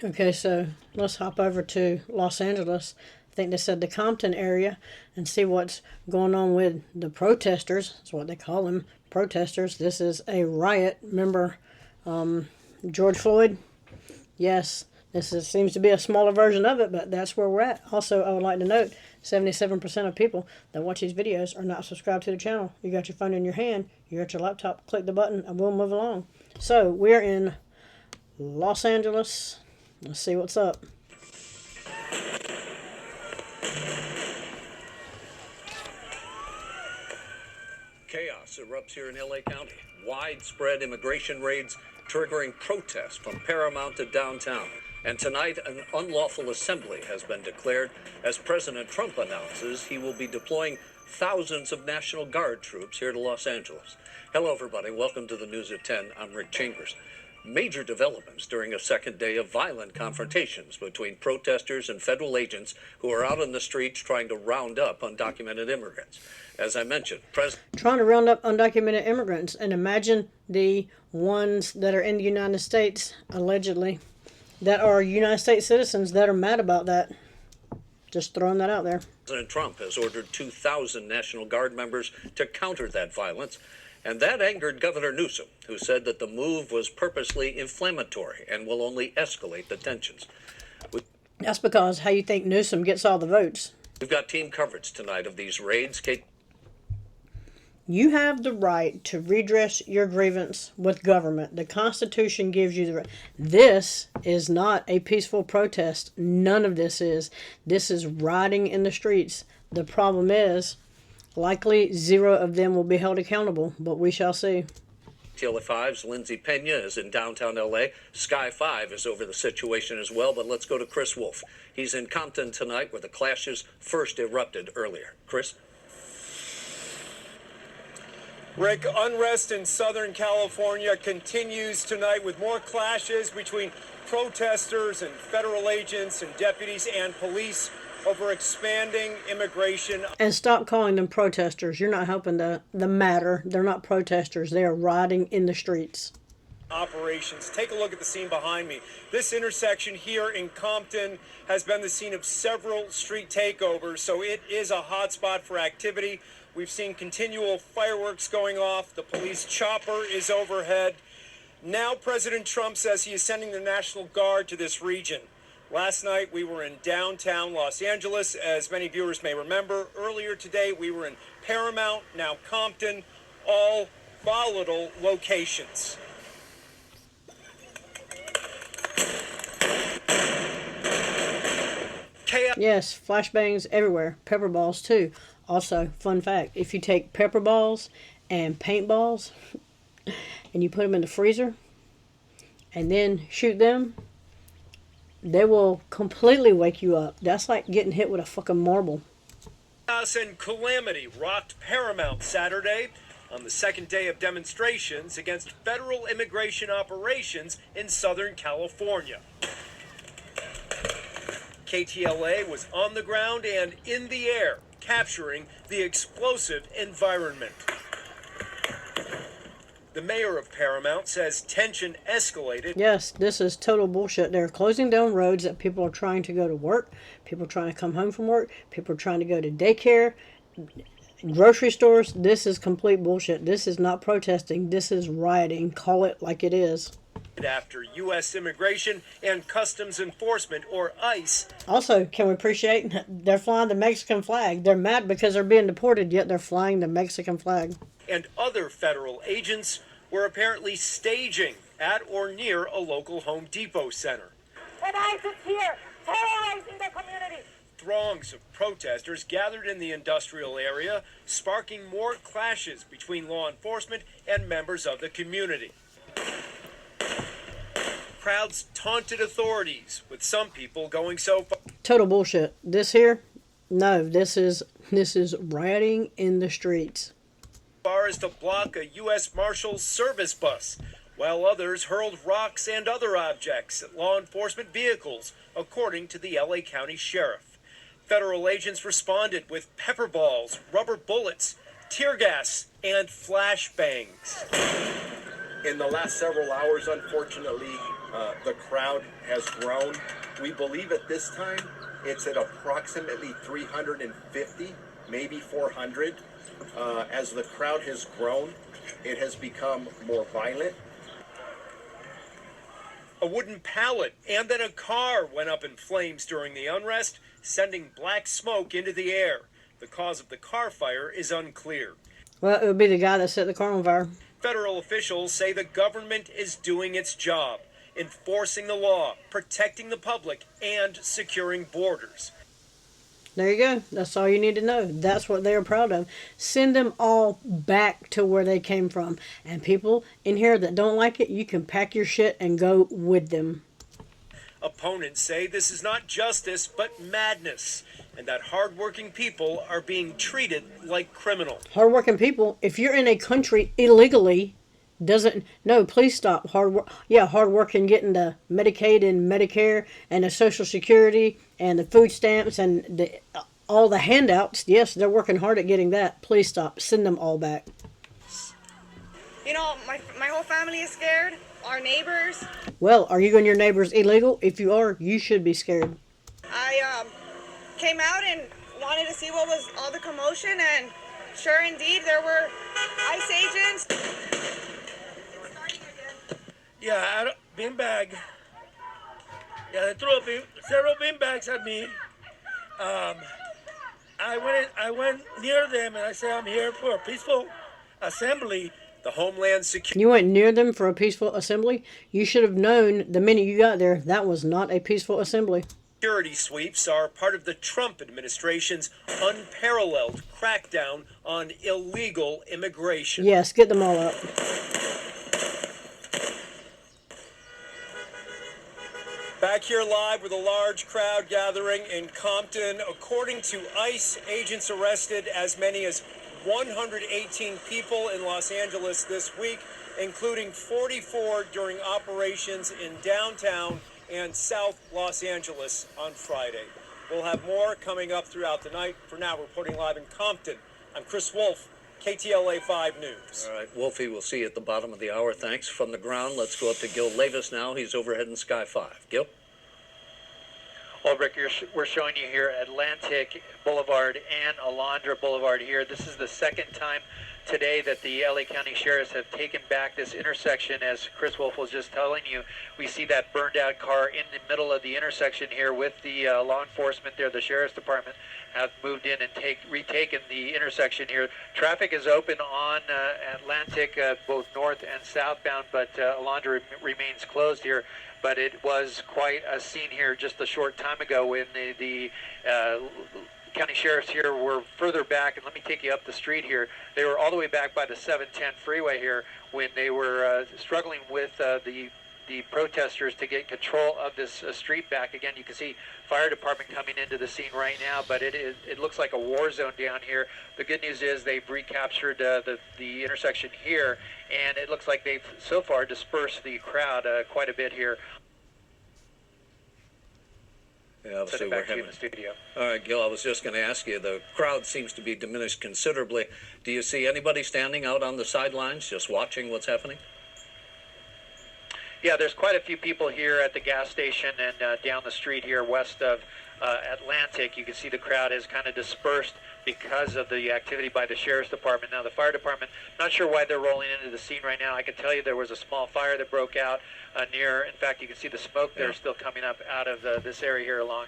Okay, so let's hop over to Los Angeles. I think they said the Compton area, and see what's going on with the protesters. That's what they call them, protesters. This is a riot. Remember George Floyd? Yes, seems to be a smaller version of it, but that's where we're at. Also, I would like to note 77% of people that watch these videos are not subscribed to the channel. You got your phone in your hand, you got your laptop, click the button, and we'll move along. So, we're in Los Angeles. Let's see what's up. Chaos erupts here in LA County. Widespread immigration raids triggering protests from Paramount to downtown. And tonight, an unlawful assembly has been declared as President Trump announces he will be deploying thousands of National Guard troops here to Los Angeles. Hello, everybody. Welcome to the News at 10. I'm Rick Chambers. Major developments during a second day of violent confrontations between protesters and federal agents who are out on the streets trying to round up undocumented immigrants. As I mentioned, trying to round up undocumented immigrants, and imagine the ones that are in the United States, allegedly, that are United States citizens that are mad about that. Just throwing that out there. President Trump has ordered 2,000 National Guard members to counter that violence. And that angered Governor Newsom, who said that the move was purposely inflammatory and will only escalate the tensions. That's because how you think Newsom gets all the votes. We've got team coverage tonight of these raids. Kate. You have the right to redress your grievance with government. The Constitution gives you the right. This is not a peaceful protest. None of this is. This is rioting in the streets. The problem is, likely 0 of them will be held accountable, but we shall see. TLA5's Lindsay Pena is in downtown LA. Sky 5 is over the situation as well, but let's go to Chris Wolf. He's in Compton tonight where the clashes first erupted earlier. Chris? Rick, unrest in Southern California continues tonight with more clashes between protesters and federal agents and deputies and police over expanding immigration. And stop calling them protesters. You're not helping the matter. They're not protesters. They are rioting in the streets. Operations. Take a look at the scene behind me. This intersection here in Compton has been the scene of several street takeovers, so it is a hotspot for activity. We've seen continual fireworks going off. The police chopper is overhead. Now President Trump says he is sending the National Guard to this region. Last night, we were in downtown Los Angeles. As many viewers may remember, earlier today, we were in Paramount, now Compton, all volatile locations. Yes, flashbangs everywhere. Pepper balls, too. Also, fun fact, if you take pepper balls and paintballs and you put them in the freezer and then shoot them, they will completely wake you up. That's like getting hit with a fucking marble. Chaos and calamity rocked Paramount Saturday on the second day of demonstrations against federal immigration operations in Southern California. KTLA was on the ground and in the air, capturing the explosive environment. The mayor of Paramount says tension escalated. Yes, this is total bullshit. They're closing down roads that people are trying to go to work, people are trying to come home from work, people are trying to go to daycare, grocery stores. This is complete bullshit. This is not protesting. This is rioting. Call it like it is. After U.S. Immigration and Customs Enforcement, or ICE. Also, can we appreciate they're flying the Mexican flag? They're mad because they're being deported, yet they're flying the Mexican flag. And other federal agents were apparently staging at or near a local Home Depot center. And ICE is here, terrorizing the community. Throngs of protesters gathered in the industrial area, sparking more clashes between law enforcement and members of the community. Crowds taunted authorities, with some people going so far. Total bullshit. This here, no, this is rioting in the streets. Far as to block a U.S. Marshals Service bus, while others hurled rocks and other objects at law enforcement vehicles, according to the L.A. County Sheriff. Federal agents responded with pepper balls, rubber bullets, tear gas, and flashbangs. In the last several hours, unfortunately, The crowd has grown. We believe at this time it's at approximately 350, maybe 400. As the crowd has grown, it has become more violent. A wooden pallet and then a car went up in flames during the unrest, sending black smoke into the air. The cause of the car fire is unclear. Well, it would be the guy that set the car on fire. Federal officials say the government is doing its job, enforcing the law, protecting the public, and securing borders. There you go. That's all you need to know. That's what they are proud of. Send them all back to where they came from. And people in here that don't like it, you can pack your shit and go with them. Opponents say this is not justice, but madness, and that hardworking people are being treated like criminals. Hardworking people, if you're in a country illegally, please stop. Hard work and getting the Medicaid and Medicare and the Social Security and the food stamps and all the handouts. Yes, they're working hard at getting that. Please stop. Send them all back. You know, my whole family is scared. Our neighbors. Well, are you and your neighbors illegal? If you are, you should be scared. I came out and wanted to see what was all the commotion, and sure indeed, there were ICE agents. Yeah, beanbag. Yeah, they threw several beanbags at me. I went near them and I said, I'm here for a peaceful assembly. The Homeland Security. You went near them for a peaceful assembly? You should have known the minute you got there that was not a peaceful assembly. Security sweeps are part of the Trump administration's unparalleled crackdown on illegal immigration. Yes, get them all up. Back here live with a large crowd gathering in Compton. According to ICE, agents arrested as many as 118 people in Los Angeles this week, including 44 during operations in downtown and South Los Angeles on Friday. We'll have more coming up throughout the night. For now, reporting live in Compton, I'm Chris Wolf, KTLA 5 News. All right, Wolfie, we'll see you at the bottom of the hour. Thanks. From the ground, let's go up to Gil Levis now. He's overhead in Sky 5. Gil? Well, Rick, we're showing you here Atlantic Boulevard and Alondra Boulevard here. This is the second time today that the LA County Sheriffs have taken back this intersection. As Chris Wolf was just telling you, we see that burned out car in the middle of the intersection here with the law enforcement there. The Sheriff's Department have moved in and retaken the intersection here. Traffic is open on Atlantic, both north and southbound, but Alondra remains closed here. But it was quite a scene here just a short time ago when the county sheriffs here were further back. And let me take you up the street here. They were all the way back by the 710 freeway here when they were struggling with the protesters to get control of this street back. Again, you can see fire department coming into the scene right now, but it looks like a war zone down here. The good news is they've recaptured the intersection here, and it looks like they've so far dispersed the crowd quite a bit here. Yeah, obviously back we're to you in the studio. All right, Gil, I was just going to ask you, the crowd seems to be diminished considerably. Do you see anybody standing out on the sidelines just watching what's happening? Yeah, there's quite a few people here at the gas station and down the street here west of Atlantic. You can see the crowd has kind of dispersed because of the activity by the Sheriff's Department. Now, the fire department, not sure why they're rolling into the scene right now. I can tell you there was a small fire that broke out near, in fact, you can see the smoke there still coming up out of this area here along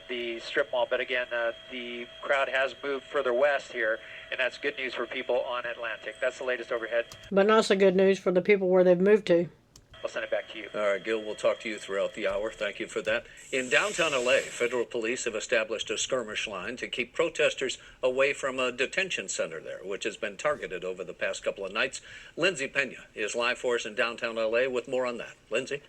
the strip mall. But again, the crowd has moved further west here, and that's good news for people on Atlantic. That's the latest overhead. But not so good news for the people where they've moved to. I'll send it back to you. All right, Gil, we'll talk to you throughout the hour. Thank you for that. In downtown LA, federal police have established a skirmish line to keep protesters away from a detention center there, which has been targeted over the past couple of nights. Lindsay Pena is live for us in downtown LA with more on that. Lindsay?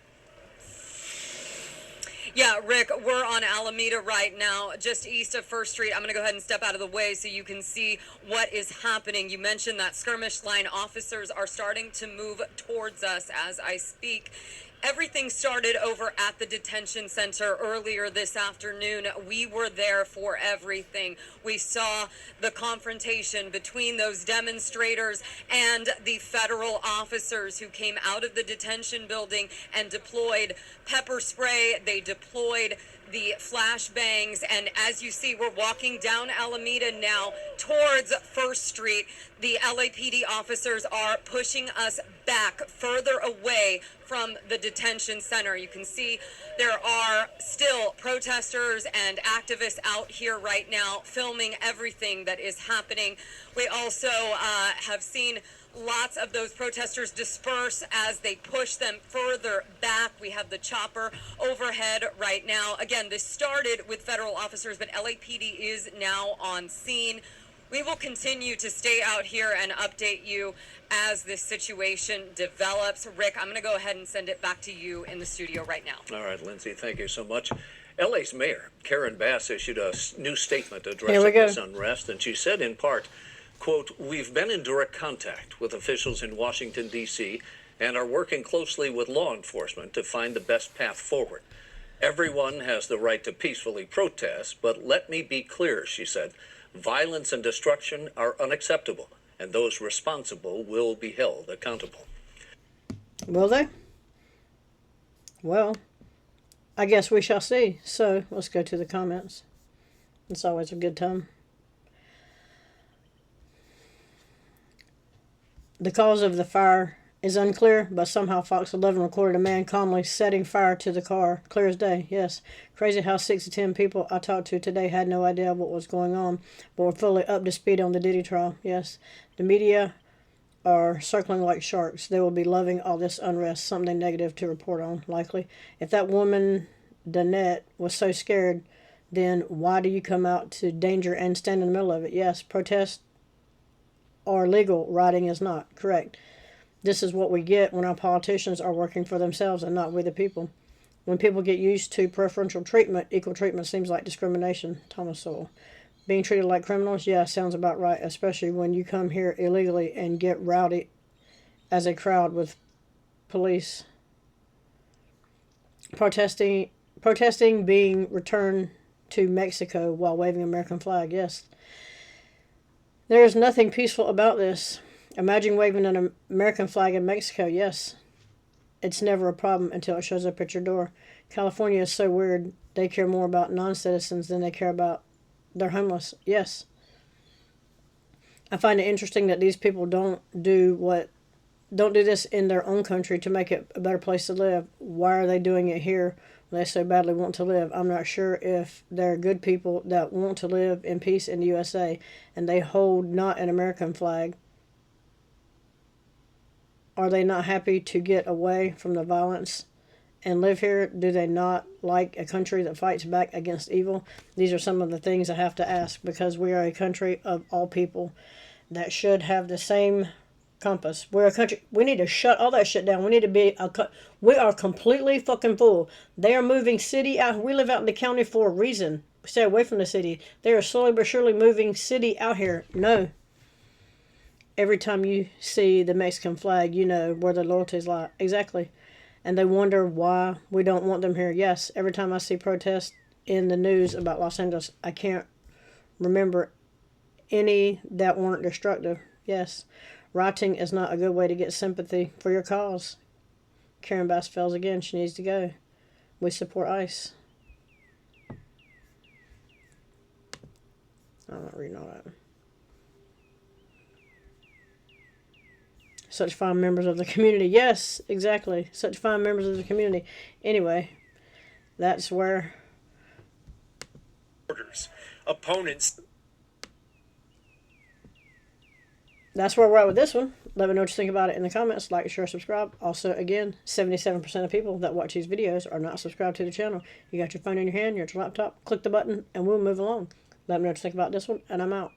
Yeah, Rick, we're on Alameda right now, just east of First Street. I'm going to go ahead and step out of the way so you can see what is happening. You mentioned that skirmish line officers are starting to move towards us as I speak. Everything started over at the detention center earlier this afternoon. We were there for everything. We saw the confrontation between those demonstrators and the federal officers who came out of the detention building and deployed pepper spray. They deployed the flashbangs, and as you see, we're walking down Alameda now towards First Street. The LAPD officers are pushing us back further away from the detention center. You can see there are still protesters and activists out here right now filming everything that is happening. We also have seen lots of those protesters disperse as they push them further back. We have the chopper overhead right now. Again, this started with federal officers, but LAPD is now on scene. We will continue to stay out here and update you as this situation develops. Rick, I'm going to go ahead and send it back to you in the studio right now. All right, Lindsay, thank you so much. LA's mayor, Karen Bass, issued a new statement Here we addressing go. this unrest, and she said in part, quote, "We've been in direct contact with officials in Washington, D.C., and are working closely with law enforcement to find the best path forward. Everyone has the right to peacefully protest, but let me be clear," she said, "violence and destruction are unacceptable, and those responsible will be held accountable." Will they? Well, I guess we shall see. So let's go to the comments. It's always a good time. The cause of the fire is unclear, but somehow Fox 11 recorded a man calmly setting fire to the car. Clear as day, yes. Crazy how 6 to 10 people I talked to today had no idea what was going on, but were fully up to speed on the Diddy trial. Yes, the media are circling like sharks. They will be loving all this unrest, something negative to report on, likely. If that woman, Danette, was so scared, then why do you come out to danger and stand in the middle of it? Yes, protest are legal, rioting is not. Correct. This is what we get when our politicians are working for themselves and not we the people. When people get used to preferential treatment, equal treatment seems like discrimination. Thomas Sowell. Being treated like criminals? Yeah, sounds about right, especially when you come here illegally and get rowdy as a crowd with police. Protesting being returned to Mexico while waving American flag. Yes. There is nothing peaceful about this. Imagine waving an American flag in Mexico. Yes. It's never a problem until it shows up at your door. California is so weird. They care more about non-citizens than they care about their homeless. Yes. I find it interesting that these people don't do this in their own country to make it a better place to live. Why are they doing it here when they so badly want to live? I'm not sure if they're good people that want to live in peace in the USA and they hold not an American flag. Are they not happy to get away from the violence and live here? Do they not like a country that fights back against evil? These are some of the things I have to ask, because we are a country of all people that should have the same compass. We're a country. We need to shut all that shit down. We need to be we are completely fucking full. They are moving city out. We live out in the county for a reason. We stay away from the city. They are slowly but surely moving city out here. No. Every time you see the Mexican flag, you know where their loyalties lie. Exactly. And they wonder why we don't want them here. Yes, every time I see protests in the news about Los Angeles, I can't remember any that weren't destructive. Yes, rioting is not a good way to get sympathy for your cause. Karen Bass fails again. She needs to go. We support ICE. I'm not reading all that. Such fine members of the community. Yes, exactly. Such fine members of the community. Anyway, that's where opponents. That's where we're at with this one. Let me know what you think about it in the comments. Like, share, subscribe. Also, again, 77% of people that watch these videos are not subscribed to the channel. You got your phone in your hand, you're at your laptop, click the button, and we'll move along. Let me know what you think about this one, and I'm out.